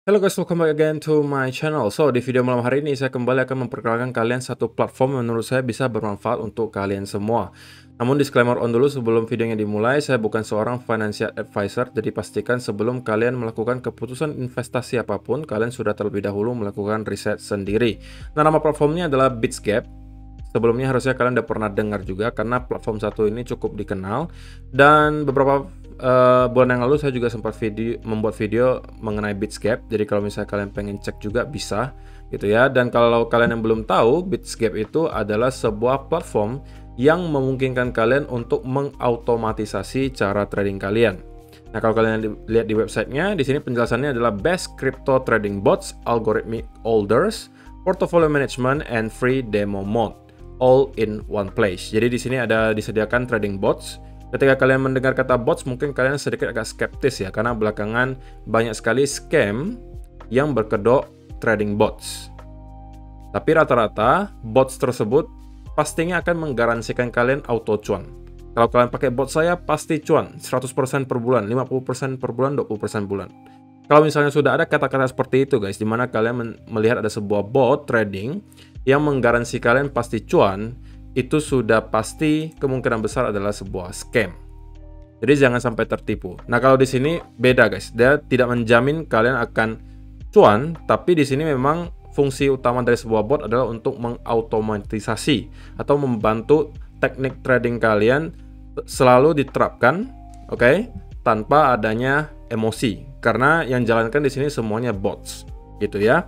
Halo guys, welcome back again to my channel. So, di video malam hari ini saya kembali akan memperkenalkan kalian satu platform yang menurut saya bisa bermanfaat untuk kalian semua. Namun disclaimer on dulu sebelum videonya dimulai, saya bukan seorang financial advisor, jadi pastikan sebelum kalian melakukan keputusan investasi apapun, kalian sudah terlebih dahulu melakukan riset sendiri. Nah, nama platformnya adalah Bitsgap. Sebelumnya harusnya kalian udah pernah dengar juga karena platform satu ini cukup dikenal, dan beberapa bulan yang lalu saya juga sempat membuat video mengenai Bitsgap. Jadi kalau misalnya kalian pengen cek juga bisa gitu ya. Dan kalau kalian yang belum tahu, Bitsgap itu adalah sebuah platform yang memungkinkan kalian untuk mengautomatisasi cara trading kalian. Nah, kalau kalian lihat di websitenya, di sini penjelasannya adalah best crypto trading bots, algorithmic orders, portfolio management, and free demo mode, all in one place. Jadi di sini ada disediakan trading bots. Ketika kalian mendengar kata bots, mungkin kalian sedikit agak skeptis ya, karena belakangan banyak sekali scam yang berkedok trading bots. Tapi rata-rata bots tersebut pastinya akan menggaransikan kalian auto cuan. Kalau kalian pakai bot saya, pasti cuan 100% per bulan, 50% per bulan, 20% bulan. Kalau misalnya sudah ada kata-kata seperti itu guys, dimana kalian melihat ada sebuah bot trading yang menggaransi kalian pasti cuan, itu sudah pasti kemungkinan besar adalah sebuah scam. Jadi jangan sampai tertipu. Nah, kalau di sini beda guys, dia tidak menjamin kalian akan cuan, tapi di sini memang fungsi utama dari sebuah bot adalah untuk mengautomatisasi atau membantu teknik trading kalian selalu diterapkan, oke, tanpa adanya emosi. Karena yang jalankan di sini semuanya bots, gitu ya.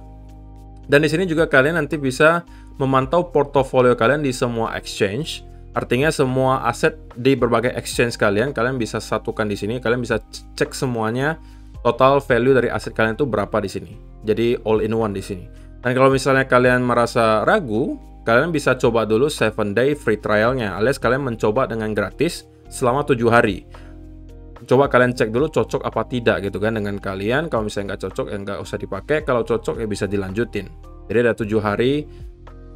Dan di sini juga kalian nanti bisa memantau portofolio kalian di semua exchange. Artinya semua aset di berbagai exchange kalian bisa satukan di sini. Kalian bisa cek semuanya, total value dari aset kalian itu berapa di sini. Jadi all in one di sini. Dan kalau misalnya kalian merasa ragu, kalian bisa coba dulu 7-day free trial-nya, alias kalian mencoba dengan gratis selama 7 hari. Coba kalian cek dulu cocok apa tidak gitu kan dengan kalian. Kalau misalnya nggak cocok ya nggak usah dipakai. Kalau cocok ya bisa dilanjutin. Jadi ada 7 hari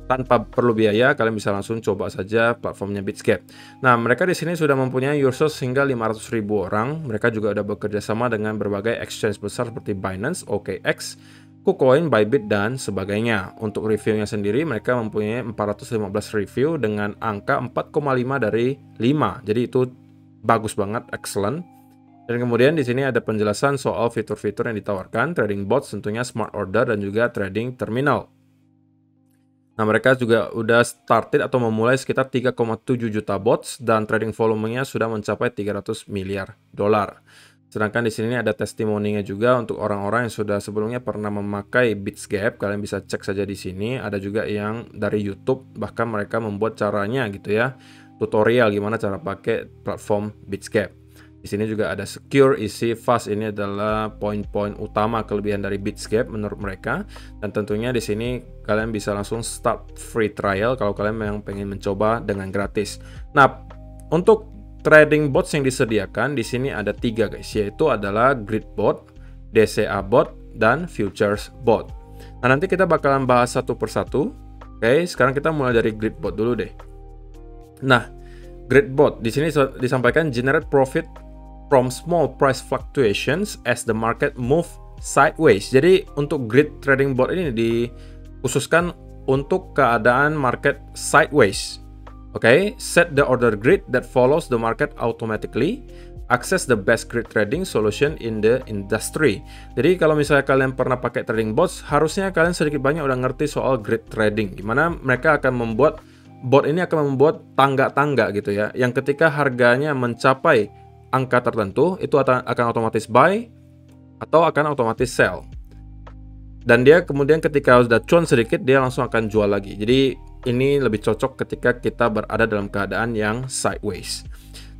tanpa perlu biaya, kalian bisa langsung coba saja platformnya Bitsgap. Nah, mereka di sini sudah mempunyai users hingga 500.000 orang. Mereka juga sudah bekerja sama dengan berbagai exchange besar seperti Binance, OKX, KuCoin, Bybit, dan sebagainya. Untuk reviewnya sendiri, mereka mempunyai 415 review dengan angka 4,5 dari 5. Jadi itu bagus banget, excellent. Dan kemudian di sini ada penjelasan soal fitur-fitur yang ditawarkan, trading bots, tentunya smart order, dan juga trading terminal. Nah, mereka juga udah started atau memulai sekitar 3,7 juta bots dan trading volumenya sudah mencapai 300 miliar dolar. Sedangkan di sini ada testimoninya juga untuk orang-orang yang sudah sebelumnya pernah memakai Bitsgap. Kalian bisa cek saja di sini. Ada juga yang dari YouTube, bahkan mereka membuat caranya gitu ya, tutorial gimana cara pakai platform Bitsgap. Di sini juga ada secure, easy, fast. Ini adalah poin-poin utama kelebihan dari Bitsgap menurut mereka. Dan tentunya di sini kalian bisa langsung start free trial kalau kalian memang pengen mencoba dengan gratis. Nah, untuk trading bots yang disediakan di sini ada 3 guys, yaitu adalah Grid Bot, DCA Bot, dan Futures Bot. Nah, nanti kita bakalan bahas satu persatu. Oke, sekarang kita mulai dari Grid Bot dulu deh. Nah, Grid Bot di sini disampaikan generate profit from small price fluctuations as the market move sideways. Jadi untuk grid trading bot ini dikhususkan untuk keadaan market sideways. Oke, set the order grid that follows the market automatically. Access the best grid trading solution in the industry. Jadi kalau misalnya kalian pernah pakai trading bots, harusnya kalian sedikit banyak udah ngerti soal grid trading. Gimana mereka akan membuat bot ini akan membuat tangga-tangga gitu ya, yang ketika harganya mencapai angka tertentu, itu akan otomatis buy atau akan otomatis sell. Dan dia kemudian ketika sudah cuan sedikit, dia langsung akan jual lagi. Jadi ini lebih cocok ketika kita berada dalam keadaan yang sideways.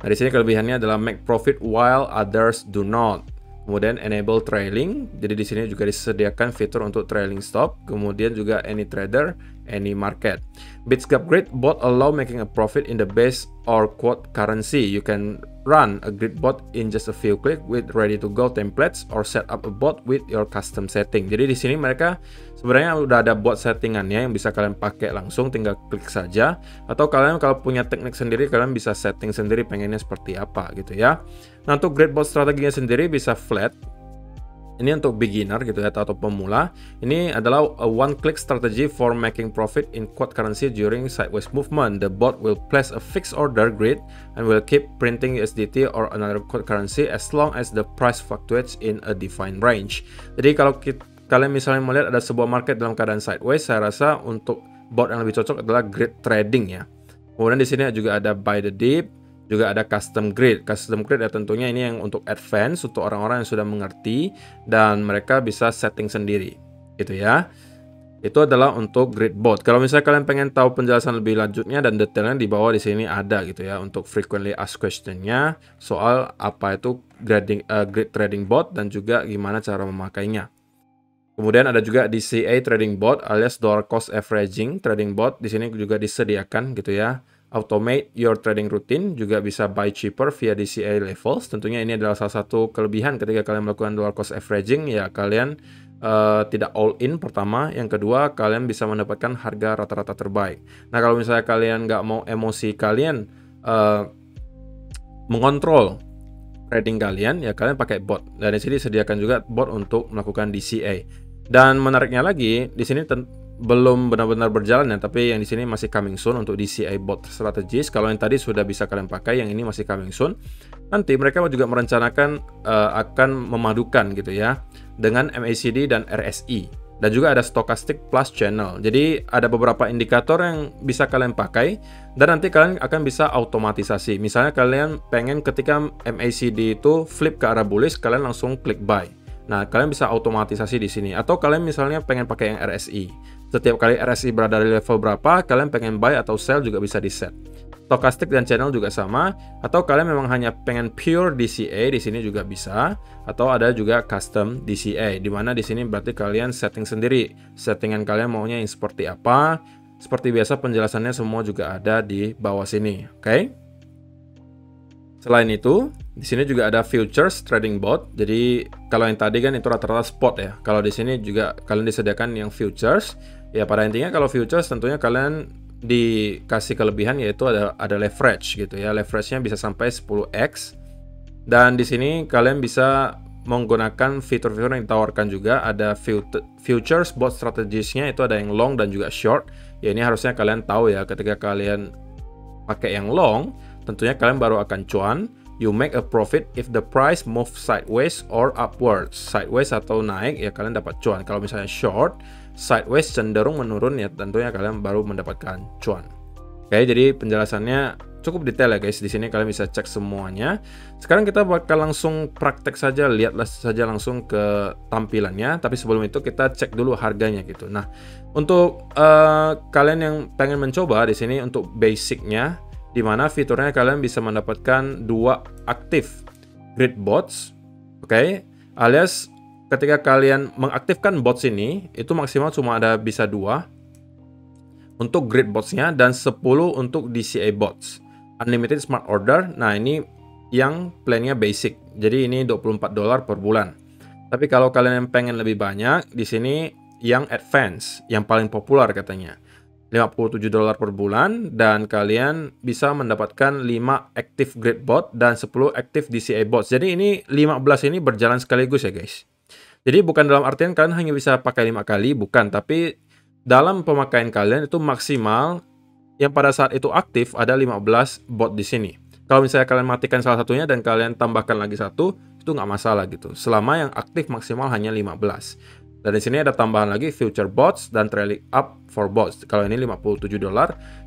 Nah, di sini kelebihannya adalah make profit while others do not. Kemudian enable trailing. Jadi di sini juga disediakan fitur untuk trailing stop. Kemudian juga any trader, any market. Bitsgap Grid Bot allow making a profit in the base or quote currency. You can run a grid bot in just a few click with ready to go templates or set up a bot with your custom setting. Jadi di sini mereka sebenarnya udah ada bot settingannya yang bisa kalian pakai langsung, tinggal klik saja. Atau kalian kalau punya teknik sendiri, kalian bisa setting sendiri pengennya seperti apa gitu ya. Nah, untuk grid bot strateginya sendiri bisa flat. Ini untuk beginner gitu ya, atau pemula. Ini adalah a one-click strategy for making profit in quote currency during sideways movement. The bot will place a fixed order grid and will keep printing USDT or another quote currency as long as the price fluctuates in a defined range. Jadi kalau kalian misalnya melihat ada sebuah market dalam keadaan sideways, saya rasa untuk bot yang lebih cocok adalah grid trading ya. Kemudian di sini juga ada buy the dip, juga ada custom grid. Custom grid ya tentunya ini yang untuk advance, untuk orang-orang yang sudah mengerti dan mereka bisa setting sendiri gitu ya. Itu adalah untuk grid bot. Kalau misalnya kalian pengen tahu penjelasan lebih lanjutnya dan detailnya, di bawah di sini ada gitu ya untuk frequently asked question-nya soal apa itu grid trading bot dan juga gimana cara memakainya. Kemudian ada juga DCA trading bot alias dollar cost averaging trading bot. Di sini juga disediakan gitu ya. Automate your trading routine, juga bisa buy cheaper via DCA levels. Tentunya ini adalah salah satu kelebihan ketika kalian melakukan dollar cost averaging ya, kalian tidak all in pertama. Yang kedua, kalian bisa mendapatkan harga rata-rata terbaik. Nah, kalau misalnya kalian nggak mau emosi kalian mengontrol trading kalian ya, kalian pakai bot. Dan di sini disediakan juga bot untuk melakukan DCA. Dan menariknya lagi, di sini belum benar-benar berjalan ya, tapi yang di sini masih coming soon untuk DCA bot strategis. Kalau yang tadi sudah bisa kalian pakai, yang ini masih coming soon. Nanti mereka juga merencanakan akan memadukan gitu ya dengan MACD dan RSI, dan juga ada stochastic plus channel. Jadi ada beberapa indikator yang bisa kalian pakai dan nanti kalian akan bisa automatisasi. Misalnya kalian pengen ketika MACD itu flip ke arah bullish, kalian langsung klik buy. Nah, kalian bisa automatisasi di sini. Atau kalian misalnya pengen pakai yang RSI. Setiap kali RSI berada di level berapa, kalian pengen buy atau sell juga bisa di set. Stochastic dan channel juga sama. Atau kalian memang hanya pengen pure DCA, di sini juga bisa. Atau ada juga custom DCA, di mana di sini berarti kalian setting sendiri. Settingan kalian maunya yang seperti apa. Seperti biasa penjelasannya semua juga ada di bawah sini. Oke? Selain itu, di sini juga ada futures trading bot. Jadi kalau yang tadi kan itu rata-rata spot ya. Kalau di sini juga kalian disediakan yang futures. Ya pada intinya kalau futures tentunya kalian dikasih kelebihan, yaitu ada leverage gitu ya. Leverage-nya bisa sampai 10x. Dan di sini kalian bisa menggunakan fitur-fitur yang ditawarkan juga. Ada futures bot strategies-nya, itu ada yang long dan juga short. Ya ini harusnya kalian tahu ya, ketika kalian pakai yang long, tentunya kalian baru akan cuan. You make a profit if the price move sideways or upwards. Sideways atau naik ya kalian dapat cuan. Kalau misalnya short, sideways cenderung menurun ya tentunya kalian baru mendapatkan cuan. Oke, jadi penjelasannya cukup detail ya guys. Di sini kalian bisa cek semuanya. Sekarang kita bakal langsung praktek saja, lihatlah saja langsung ke tampilannya. Tapi sebelum itu kita cek dulu harganya gitu. Nah, untuk kalian yang pengen mencoba di sini untuk basicnya, di mana fiturnya kalian bisa mendapatkan 2 aktif grid bots, oke? Alias ketika kalian mengaktifkan bots ini, itu maksimal cuma bisa 2 untuk grid botsnya dan 10 untuk DCA bots. Unlimited smart order, nah ini yang plannya basic, jadi ini $24 per bulan. Tapi kalau kalian yang pengen lebih banyak, di sini yang advance, yang paling populer katanya. $57 per bulan, dan kalian bisa mendapatkan 5 active grid bot dan 10 active DCA bots. Jadi ini 15 ini berjalan sekaligus ya guys. Jadi bukan dalam artian kalian hanya bisa pakai 5 kali, bukan. Tapi dalam pemakaian kalian itu maksimal yang pada saat itu aktif ada 15 bot di sini. Kalau misalnya kalian matikan salah satunya dan kalian tambahkan lagi satu, itu nggak masalah gitu. Selama yang aktif maksimal hanya 15. Dan di sini ada tambahan lagi future bots dan trailing up for bots. Kalau ini $57.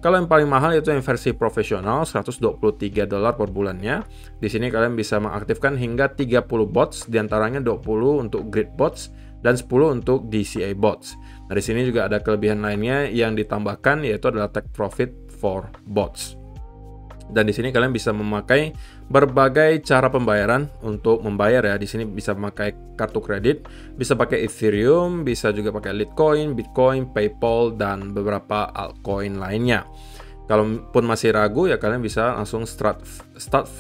Kalau yang paling mahal itu yang versi profesional, $123 per bulannya. Di sini kalian bisa mengaktifkan hingga 30 bots, diantaranya 20 untuk grid bots dan 10 untuk DCA bots. Nah, di sini juga ada kelebihan lainnya yang ditambahkan, yaitu adalah take profit for bots. Dan di sini kalian bisa memakai berbagai cara pembayaran untuk membayar ya. Di sini bisa memakai kartu kredit, bisa pakai Ethereum, bisa juga pakai Litecoin, Bitcoin, PayPal, dan beberapa altcoin lainnya. Kalaupun masih ragu ya kalian bisa langsung start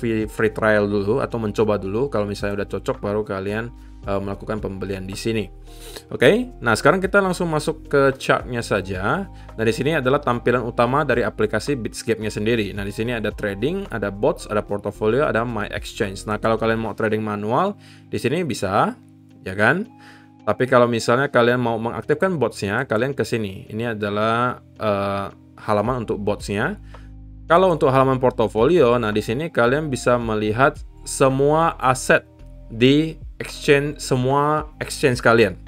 free trial dulu atau mencoba dulu. Kalau misalnya udah cocok baru kalian melakukan pembelian di sini. Oke, nah sekarang kita langsung masuk ke chartnya saja. Nah di sini adalah tampilan utama dari aplikasi Bitscape-nya sendiri. Nah di sini ada trading, ada bots, ada portfolio, ada my exchange. Nah kalau kalian mau trading manual, di sini bisa. ya kan? Tapi kalau misalnya kalian mau mengaktifkan botsnya, kalian ke sini. Ini adalah halaman untuk botsnya. Kalau untuk halaman portofolio, nah di sini kalian bisa melihat semua aset di exchange, semua exchange kalian.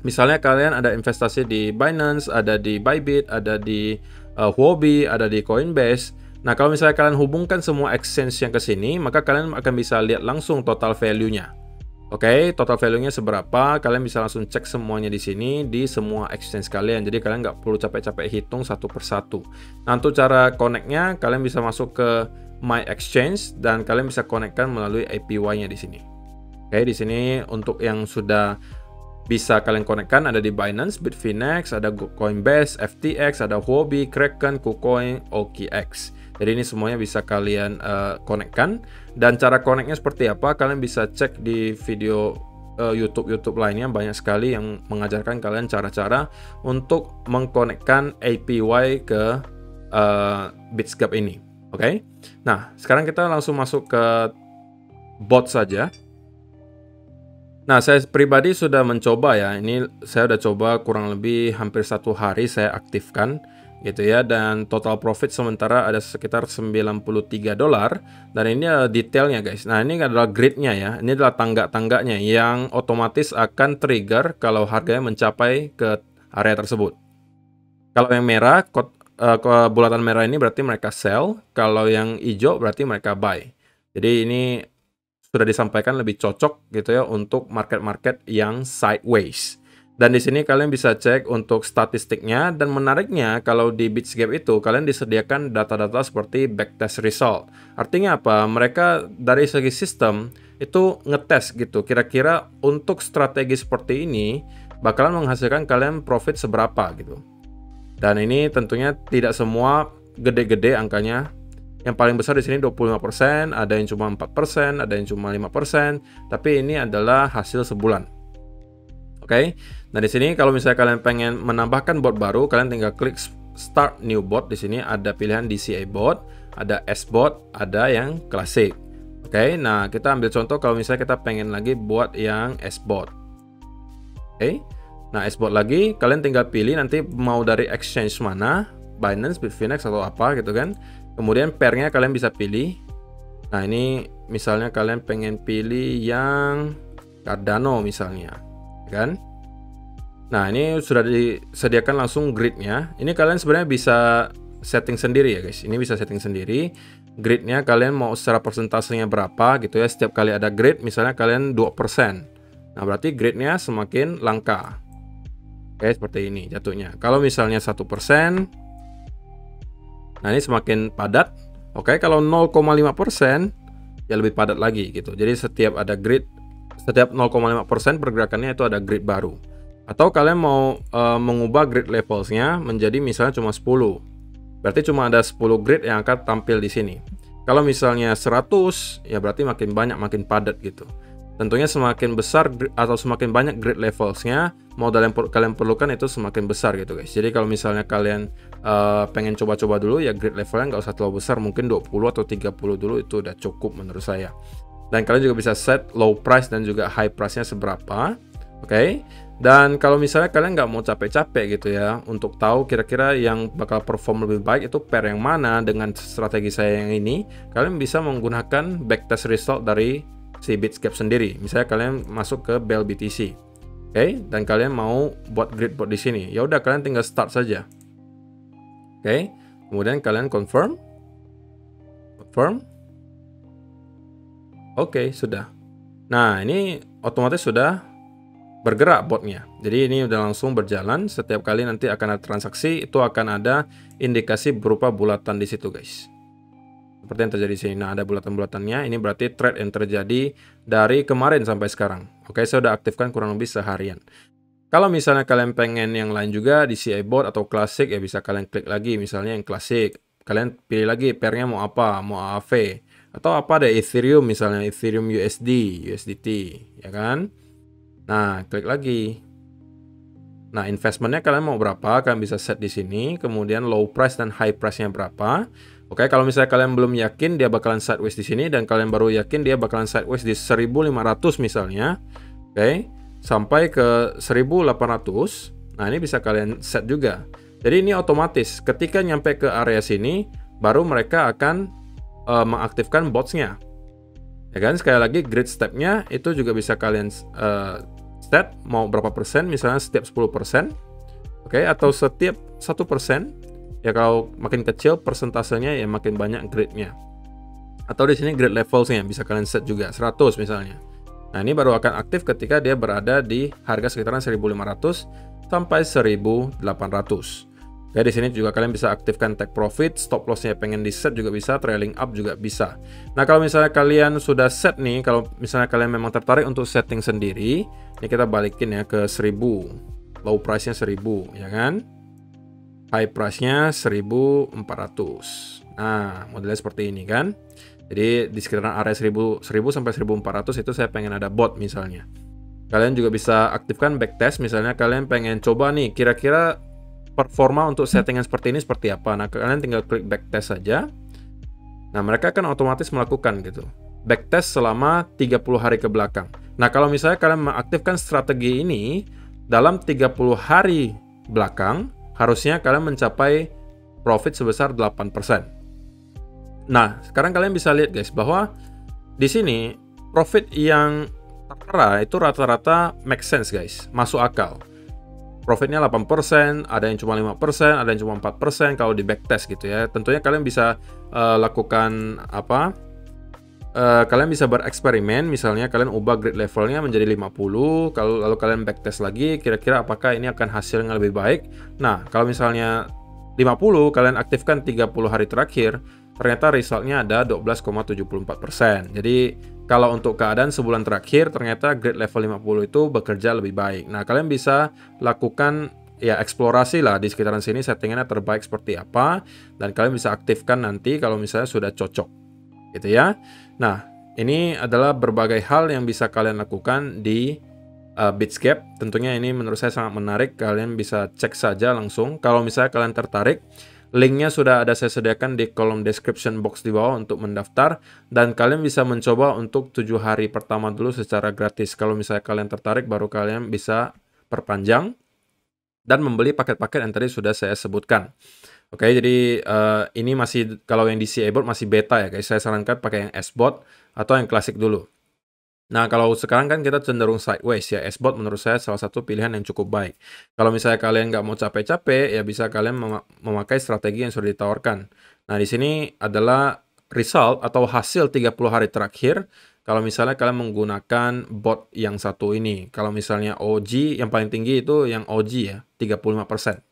Misalnya kalian ada investasi di Binance, ada di Bybit, ada di Huobi, ada di Coinbase. Nah, kalau misalnya kalian hubungkan semua exchange yang ke sini, maka kalian akan bisa lihat langsung total value-nya. Oke, total value-nya seberapa, kalian bisa langsung cek semuanya di sini, di semua exchange kalian. Jadi kalian nggak perlu capek-capek hitung satu persatu. Nah, untuk cara connect-nya, kalian bisa masuk ke My Exchange, dan kalian bisa connect-kan melalui API-nya di sini. Oke, di sini untuk yang sudah bisa kalian connect-kan ada di Binance, Bitfinex, ada Coinbase, FTX, ada Huobi, Kraken, KuCoin, OKX. Jadi ini semuanya bisa kalian connect-kan. Dan cara connect-nya seperti apa, kalian bisa cek di video YouTube lainnya. Banyak sekali yang mengajarkan kalian cara-cara untuk mengkonekkan API ke Bitsgap ini. Oke. Nah, sekarang kita langsung masuk ke bot saja. Nah, saya pribadi sudah mencoba ya. Ini saya udah coba kurang lebih hampir 1 hari saya aktifkan gitu ya, dan total profit sementara ada sekitar $93, dan ini adalah detailnya guys. Nah, ini adalah gridnya ya, ini adalah tangga-tangganya yang otomatis akan trigger kalau harganya mencapai ke area tersebut. Kalau yang merah, bulatan merah ini berarti mereka sell, kalau yang hijau berarti mereka buy. Jadi ini sudah disampaikan lebih cocok gitu ya untuk market-market yang sideways. Dan di sini kalian bisa cek untuk statistiknya, dan menariknya kalau di Bitsgap itu kalian disediakan data-data seperti backtest result. Artinya apa? Mereka dari segi sistem itu ngetes gitu. Kira-kira untuk strategi seperti ini bakalan menghasilkan kalian profit seberapa gitu. Dan ini tentunya tidak semua gede-gede angkanya. Yang paling besar di sini 25%, ada yang cuma 4%, ada yang cuma 5%, tapi ini adalah hasil sebulan. Oke. Nah, di sini kalau misalnya kalian pengen menambahkan bot baru, kalian tinggal klik Start New Bot. Di sini ada pilihan DCA Bot, ada S-Bot, ada yang klasik. Oke, nah kita ambil contoh kalau misalnya kita pengen lagi buat yang S-Bot. Oke, nah S-Bot lagi, kalian tinggal pilih nanti mau dari exchange mana, Binance, Bitfinex, atau apa gitu kan. Kemudian pairnya kalian bisa pilih. Nah, ini misalnya kalian pengen pilih yang Cardano misalnya, kan? Nah, ini sudah disediakan langsung gridnya. Ini kalian sebenarnya bisa setting sendiri ya guys. Ini bisa setting sendiri. Gridnya kalian mau secara persentasenya berapa gitu ya. Setiap kali ada grid, misalnya kalian 2%. Nah, berarti gridnya semakin langka. Oke, seperti ini jatuhnya. Kalau misalnya 1%, nah ini semakin padat. Oke, kalau 0,5% ya lebih padat lagi gitu. Jadi setiap ada grid, setiap 0,5% pergerakannya itu ada grid baru. Atau kalian mau mengubah grid levelsnya menjadi misalnya cuma 10. Berarti cuma ada 10 grid yang akan tampil di sini. Kalau misalnya 100, ya berarti makin banyak, makin padat gitu. Tentunya semakin besar atau semakin banyak grid levelsnya, modal yang kalian perlukan itu semakin besar gitu guys. Jadi kalau misalnya kalian pengen coba-coba dulu, ya grid levelnya nggak usah terlalu besar, mungkin 20 atau 30 dulu itu udah cukup menurut saya. Dan kalian juga bisa set low price dan juga high price-nya seberapa. Oke. Dan kalau misalnya kalian nggak mau capek-capek gitu ya, untuk tahu kira-kira yang bakal perform lebih baik itu pair yang mana dengan strategi saya yang ini, kalian bisa menggunakan backtest result dari si Bitsgap sendiri. Misalnya kalian masuk ke Bell BTC, oke, dan kalian mau buat grid bot di sini, ya udah kalian tinggal start saja, oke. Kemudian kalian confirm, oke, sudah. Nah, ini otomatis sudah bergerak botnya. Jadi ini udah langsung berjalan. Setiap kali nanti akan ada transaksi, itu akan ada indikasi berupa bulatan di situ guys. Seperti yang terjadi di sini. Nah, ada bulatan-bulatannya. Ini berarti trade yang terjadi dari kemarin sampai sekarang. Oke, saya udah aktifkan kurang lebih seharian. Kalau misalnya kalian pengen yang lain juga di CI bot atau klasik, ya bisa kalian klik lagi. Misalnya yang klasik, kalian pilih lagi pairnya mau apa, mau AAV atau apa deh, Ethereum misalnya, Ethereum USD, USDT, ya kan? Nah, klik lagi. Nah, investmentnya kalian mau berapa? Kalian bisa set di sini. Kemudian low price dan high price-nya berapa? Oke, kalau misalnya kalian belum yakin dia bakalan sideways di sini, dan kalian baru yakin dia bakalan sideways di 1500 misalnya. Oke, sampai ke 1800. Nah, ini bisa kalian set juga. Jadi ini otomatis ketika nyampe ke area sini baru mereka akan mengaktifkan bots-nya. Ya kan, sekali lagi grid step-nya itu juga bisa kalian set mau berapa persen, misalnya setiap 10%, oke, atau setiap 1%. Ya kalau makin kecil persentasenya ya makin banyak gridnya. Atau di sini grid levels-nya bisa kalian set juga 100 misalnya. Nah, ini baru akan aktif ketika dia berada di harga sekitaran 1500 sampai 1800. Ya, di sini juga kalian bisa aktifkan take profit, stop loss-nya pengen di set juga bisa, trailing up juga bisa. Nah, kalau misalnya kalian sudah set nih, kalau misalnya kalian memang tertarik untuk setting sendiri, ini kita balikin ya ke 1000. Low price-nya 1000, ya kan? High price-nya 1400. Nah, modelnya seperti ini kan. Jadi di sekitaran area 1000 sampai 1400 itu saya pengen ada bot misalnya. Kalian juga bisa aktifkan backtest, misalnya kalian pengen coba nih kira-kira performa untuk settingan seperti ini seperti apa. Nah, kalian tinggal klik backtest saja. Nah, mereka akan otomatis melakukan gitu. Backtest selama 30 hari ke belakang. Nah, kalau misalnya kalian mengaktifkan strategi ini dalam 30 hari belakang, harusnya kalian mencapai profit sebesar 8%. Nah, sekarang kalian bisa lihat guys bahwa di sini profit yang tertera itu rata-rata make sense guys, masuk akal. Profitnya 8%, ada yang cuma 5%, ada yang cuma 4% kalau di backtest gitu ya. Tentunya kalian bisa lakukan apa? Kalian bisa bereksperimen, misalnya kalian ubah grid levelnya menjadi 50, kalau lalu kalian backtest lagi, kira-kira apakah ini akan hasilnya lebih baik. Nah, kalau misalnya 50, kalian aktifkan 30 hari terakhir, ternyata resultnya ada 12,74%. Jadi kalau untuk keadaan sebulan terakhir, ternyata grid level 50 itu bekerja lebih baik. Nah, kalian bisa lakukan ya eksplorasi lah di sekitaran sini settingannya terbaik seperti apa, dan kalian bisa aktifkan nanti kalau misalnya sudah cocok gitu ya. Nah, ini adalah berbagai hal yang bisa kalian lakukan di Bitscape. Tentunya ini menurut saya sangat menarik, kalian bisa cek saja langsung. Kalau misalnya kalian tertarik, linknya sudah ada saya sediakan di kolom description box di bawah untuk mendaftar, dan kalian bisa mencoba untuk 7 hari pertama dulu secara gratis. Kalau misalnya kalian tertarik, baru kalian bisa perpanjang dan membeli paket-paket yang tadi sudah saya sebutkan. Oke, jadi ini masih, kalau yang di CA-Bot masih beta ya guys, saya sarankan pakai yang S-Bot atau yang klasik dulu. Nah, kalau sekarang kan kita cenderung sideways ya, S-Bot menurut saya salah satu pilihan yang cukup baik. Kalau misalnya kalian nggak mau capek-capek, ya bisa kalian memakai strategi yang sudah ditawarkan. Nah, di sini adalah result atau hasil 30 hari terakhir, kalau misalnya kalian menggunakan bot yang satu ini. Kalau misalnya OG, yang paling tinggi itu yang OG ya, 35%.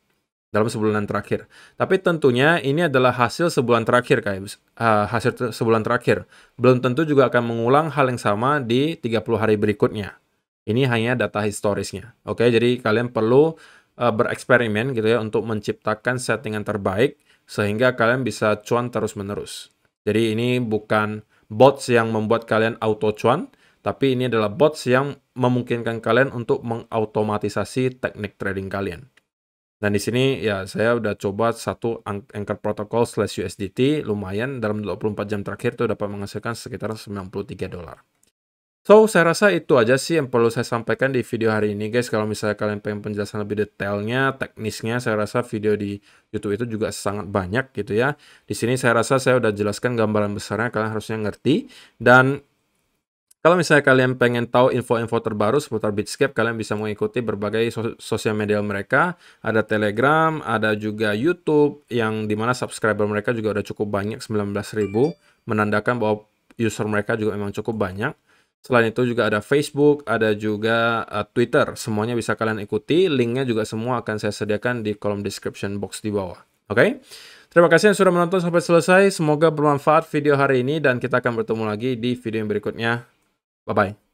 Dalam sebulan terakhir. Tapi tentunya ini adalah hasil sebulan terakhir guys. Hasil sebulan terakhir. Belum tentu juga akan mengulang hal yang sama di 30 hari berikutnya. Ini hanya data historisnya. Oke, jadi kalian perlu bereksperimen gitu ya untuk menciptakan settingan terbaik sehingga kalian bisa cuan terus-menerus. Jadi ini bukan bots yang membuat kalian auto cuan, tapi ini adalah bots yang memungkinkan kalian untuk mengautomatisasi teknik trading kalian. Dan di sini ya saya udah coba satu Anchor Protocol / USDT, lumayan dalam 24 jam terakhir tuh dapat menghasilkan sekitar $93. So, saya rasa itu aja sih yang perlu saya sampaikan di video hari ini guys. Kalau misalnya kalian pengen penjelasan lebih detailnya, teknisnya, saya rasa video di YouTube itu juga sangat banyak gitu ya. Di sini saya rasa saya udah jelaskan gambaran besarnya, kalian harusnya ngerti. Dan kalau misalnya kalian pengen tahu info-info terbaru seputar Bitscape, kalian bisa mengikuti berbagai sosial media mereka. Ada Telegram, ada juga YouTube, yang dimana subscriber mereka juga udah cukup banyak, 19.000, menandakan bahwa user mereka juga memang cukup banyak. Selain itu juga ada Facebook, ada juga Twitter. Semuanya bisa kalian ikuti, linknya juga semua akan saya sediakan di kolom description box di bawah. Oke? Terima kasih yang sudah menonton sampai selesai. Semoga bermanfaat video hari ini, dan kita akan bertemu lagi di video yang berikutnya. Bye-bye.